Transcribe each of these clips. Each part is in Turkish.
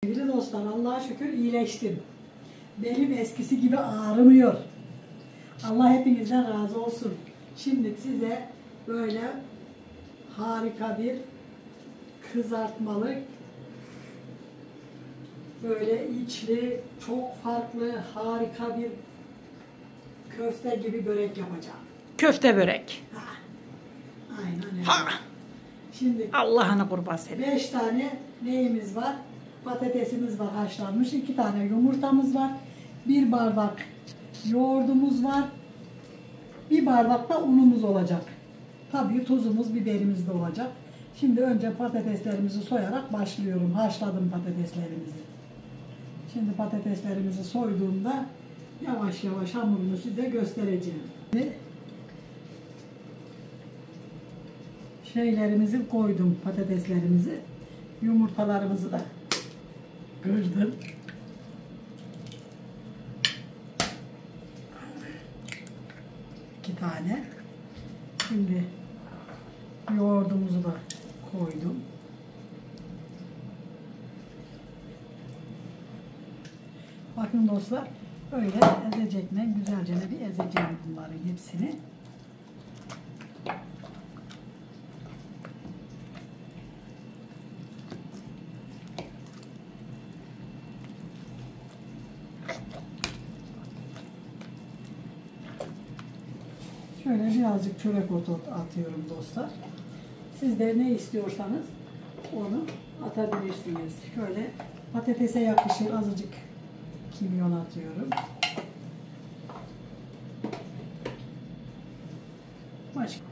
Sevgili dostlar, Allah'a şükür iyileştim. Belim eskisi gibi ağrımıyor. Allah hepinizden razı olsun. Şimdi size böyle harika bir kızartmalı, böyle içli, çok farklı, harika bir köfte gibi börek yapacağım. Köfte börek. Ha. Aynen öyle. Ha. Şimdi Allah'ına kurban seni. 5 tane neyimiz var? Patatesimiz var haşlanmış. 2 tane yumurtamız var. 1 bardak yoğurdumuz var. 1 bardak da unumuz olacak. Tabii tuzumuz, biberimiz de olacak. Şimdi önce patateslerimizi soyarak başlıyorum. Haşladım patateslerimizi. Şimdi patateslerimizi soyduğumda yavaş yavaş hamurunu size göstereceğim. Şeylerimizi koydum, patateslerimizi. Yumurtalarımızı da kırdım. İki tane. Şimdi yoğurdumuzu da koydum. Bakın dostlar, öyle ezecekle güzelce bir ezeceğim bunların hepsini. Şöyle birazcık çörek otu atıyorum dostlar. Siz de ne istiyorsanız onu atabilirsiniz. Şöyle patatese yakışır azıcık kimyon atıyorum.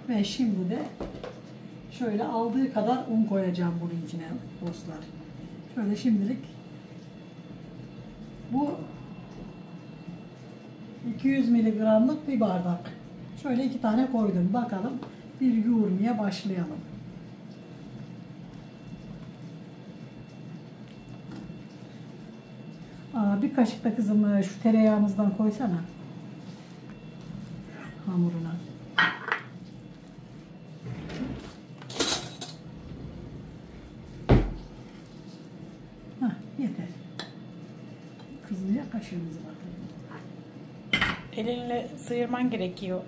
Ve şimdi de şöyle aldığı kadar un koyacağım bunun içine dostlar. Şöyle şimdilik bu 200 miligramlık bir bardak. Şöyle 2 tane koydum. Bakalım bir yoğurmaya başlayalım. Bir kaşık da kızım şu tereyağımızdan koysana hamuruna. Yeter. Kızım ya kaşığımızı bakayım. Elinle sıyırman gerekiyor.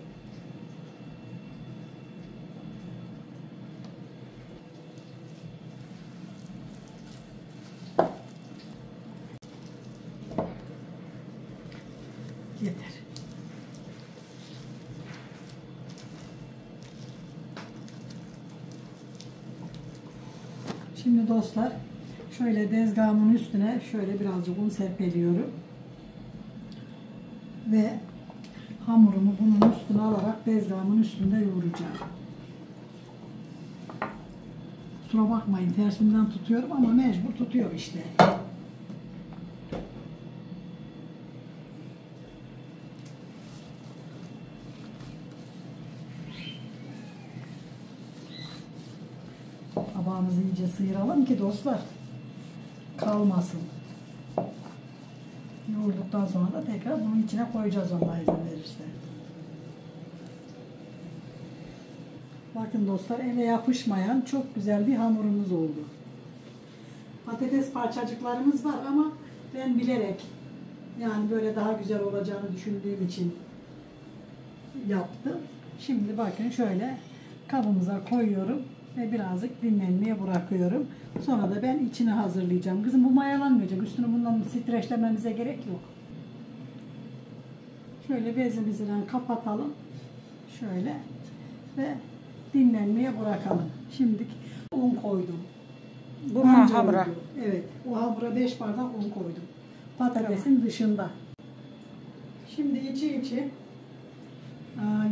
Yeter. Şimdi dostlar şöyle tezgahımın üstüne şöyle birazcık un serpeliyorum. Ve hamurumu bunun üstüne alarak tezgahımın üstünde yoğuracağım. Kusura bakmayın tersinden tutuyorum ama mecbur tutuyor işte. Tabağımızı iyice sıyıralım ki dostlar kalmasın. Yoğurduktan sonra da tekrar bunun içine koyacağız Allah izin verirse. Bakın dostlar ele yapışmayan çok güzel bir hamurumuz oldu. Patates parçacıklarımız var ama ben bilerek yani böyle daha güzel olacağını düşündüğüm için yaptım. Şimdi bakın şöyle kabımıza koyuyorum ve birazcık dinlenmeye bırakıyorum. Sonra da ben içini hazırlayacağım. Kızım bu mayalanmayacak. Üstünü bundan streçlememize gerek yok. Şöyle bezimizi kapatalım. Şöyle ve dinlenmeye bırakalım. Şimdi un koydum. Bu hamura. Evet. O hamura 5 bardak un koydum. Patatesin dışında. Şimdi içi için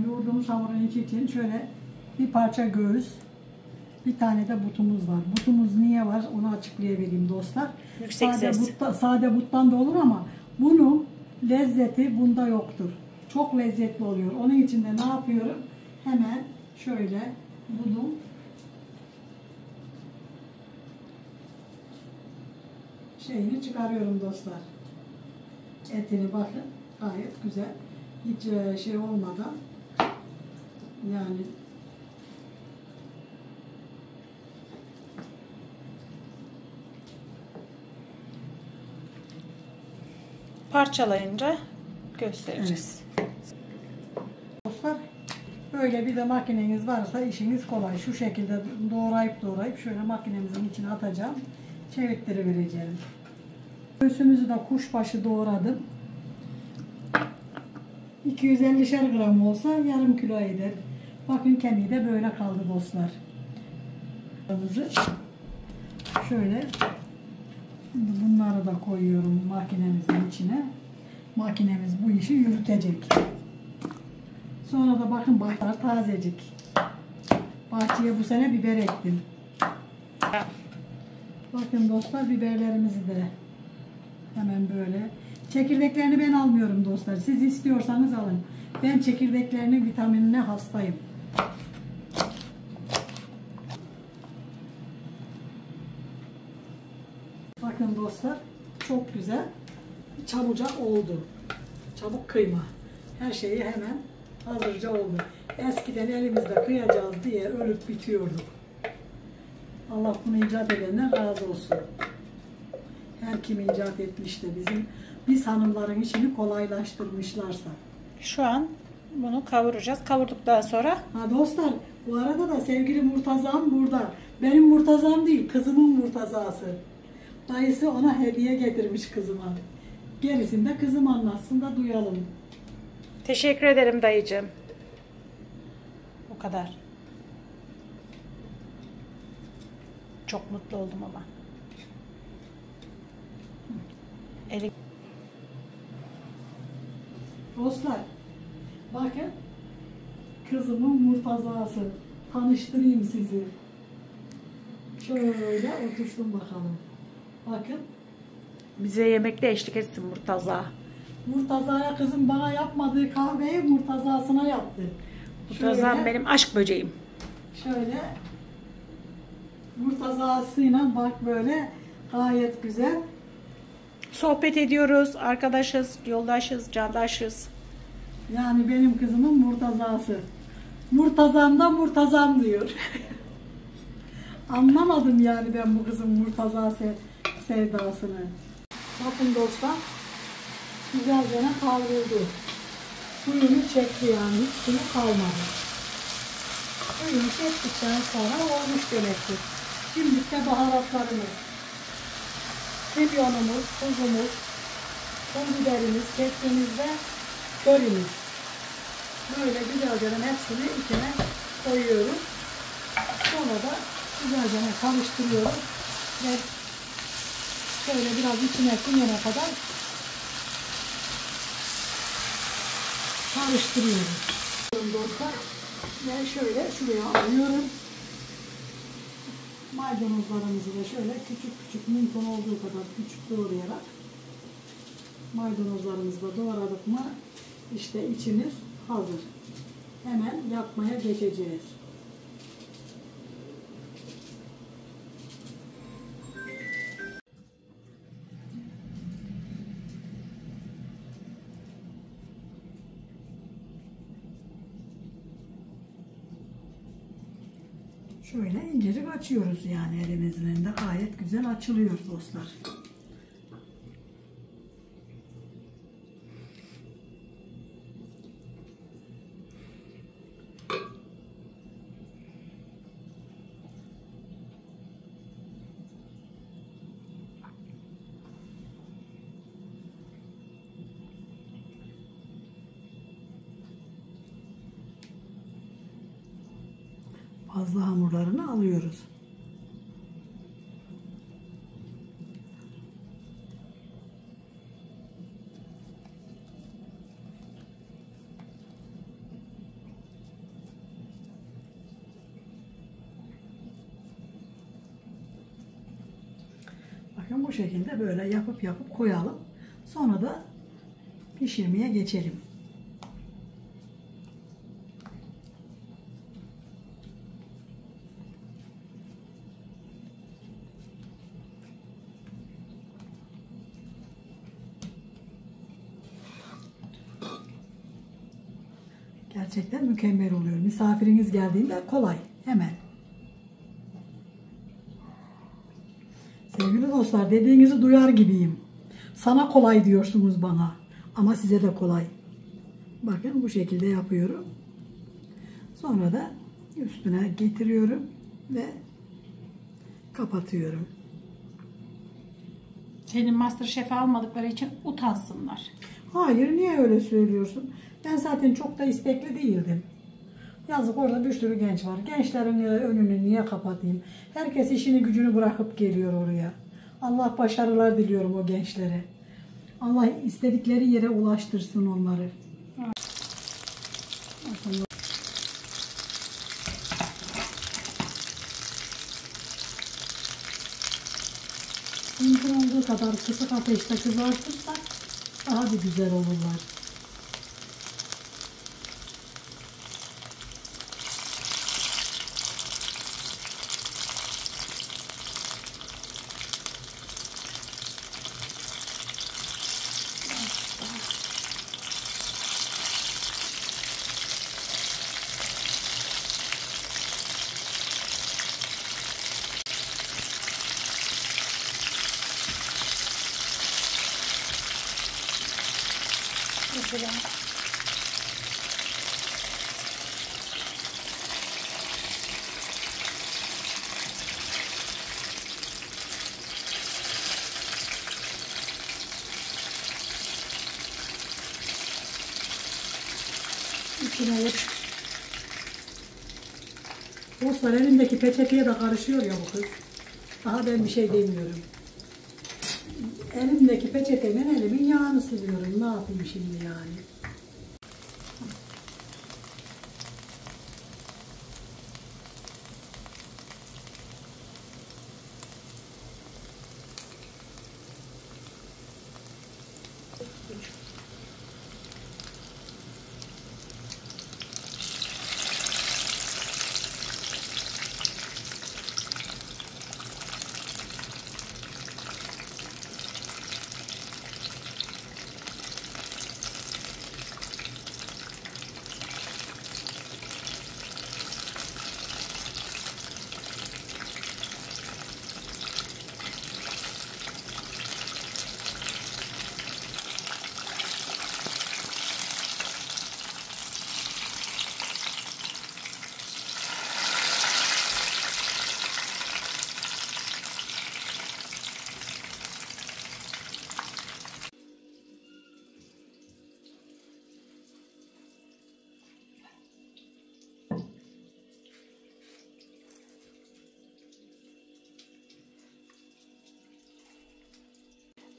yoğurduğumuz hamurun içi için şöyle bir parça göğüs, bir tane de butumuz var. Butumuz niye var onu açıklayabileyim dostlar. Yüksek ses. Sade buttan da olur ama bunun lezzeti bunda yoktur. Çok lezzetli oluyor. Onun için de ne yapıyorum? Hemen şöyle bunun şeyini çıkarıyorum dostlar. Etini bakın gayet güzel. Hiç şey olmadan yani Parçalayınca göstereceğiz. Dostlar, böyle bir de makineniz varsa işiniz kolay. Şu şekilde doğrayıp şöyle makinemizin içine atacağım. Çevirtirivereceğim. Göğsümüzü de kuşbaşı doğradım. 250'şer gram olsa yarım kilo eder. Bakın kemiği de böyle kaldı dostlar. Şöyle bunları da koyuyorum makinemizin içine. Makinemiz bu işi yürütecek. Sonra da bakın bahçeler tazecik. Bahçeye bu sene biber ektim. Bakın dostlar, biberlerimizi de hemen böyle. Çekirdeklerini ben almıyorum dostlar. Siz istiyorsanız alın. Ben çekirdeklerinin vitaminine hastayım. Bakın dostlar, çok güzel. Çabucak oldu. Çabuk kıyma. Her şeyi hemen hazırca oldu. Eskiden elimizde kıyacağız diye ölüp bitiyorduk. Allah bunu icat edenden razı olsun. Her kim icat etmişti biz hanımların işini kolaylaştırmışlarsa. Şu an bunu kavuracağız. Kavurduktan sonra Ha dostlar, bu arada da sevgili Murtaza'm burada. Benim Murtaza'm değil, kızımın Murtaza'sı. Dayısı ona hediye getirmiş kızıma. Gerisini de kızım anlatsın da duyalım. teşekkür ederim dayıcığım. O kadar. Çok mutlu oldum ama. Eli... Dostlar, bakın kızımın Murtaza'sı. Tanıştırayım sizi. Şöyle otursun bakalım. Bakın. Bize yemekle eşlik etsin Murtaza. Murtaza'ya kızım bana yapmadığı kahveyi Murtaza'sına yaptı. Murtaza'm benim aşk böceğim. Şöyle Murtaza'sıyla bak böyle gayet güzel. Sohbet ediyoruz, arkadaşız, yoldaşız, candaşız. Yani benim kızımın Murtaza'sı. Murtaza'm da Murtaza'm diyor. Anlamadım yani ben bu kızın Murtaza sevdasını. Bakın dostlar, güzelce kavruldu. Suyunu çekti yani, hiç suyu kalmadı. Suyunu çektikten sonra olmuş demektir. Şimdi de baharatlarımız. Kimyonumuz, tuzumuz, pul biberimiz, kekrimiz ve körimiz. Böyle güzelce hepsini içine koyuyoruz. Sonra da güzelce karıştırıyoruz ve şöyle biraz içine sinene kadar karıştırıyoruz. Dostlar, ve şöyle şuraya alıyorum. Maydanozlarımızı da şöyle küçük küçük mümkün olduğu kadar küçük doğrayarak maydanozlarımızı da doğradık mı işte içimiz hazır. Hemen yapmaya geçeceğiz. Şöyle incecik açıyoruz yani elimizle de gayet güzel açılıyor dostlar. Fazla hamurlarını alıyoruz. Bakın bu şekilde böyle yapıp koyalım. Sonra da pişirmeye geçelim. Gerçekten mükemmel oluyor. Misafiriniz geldiğinde kolay. Hemen. Sevgili dostlar, dediğinizi duyar gibiyim. Sana kolay diyorsunuz bana. Ama size de kolay. Bakın bu şekilde yapıyorum. Sonra da üstüne getiriyorum ve kapatıyorum. Senin MasterChef'e almadıkları için utansınlar. Hayır, niye öyle söylüyorsun? Ben zaten çok da istekli değildim. Yazık, orada bir sürü genç var. Gençlerin önünü niye kapatayım? Herkes işini gücünü bırakıp geliyor oraya. Allah başarılar diliyorum o gençlere. Allah istedikleri yere ulaştırsın onları. Mümkün olduğu kadar kısık ateşte kızartırsak daha bir güzel olurlar. Güzel. İçine vur. Dostlar, elindeki peçeteye de karışıyor ya bu kız. Daha ben bir şey demiyorum. Elimdeki peçeteyle elimin yağını siliyorum. Ne yapayım şimdi yani?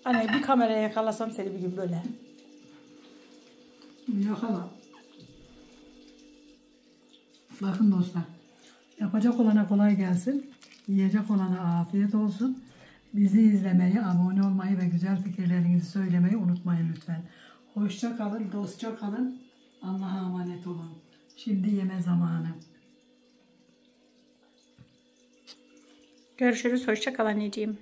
Anne, bir kameraya yakalasam seni bir gün böyle. Yakala. Bakın dostlar. Yapacak olana kolay gelsin. Yiyecek olana afiyet olsun. Bizi izlemeyi, abone olmayı ve güzel fikirlerinizi söylemeyi unutmayın lütfen. Hoşça kalın, dostça kalın. Allah'a emanet olun. Şimdi yeme zamanı. Görüşürüz. Hoşça kal anneciğim.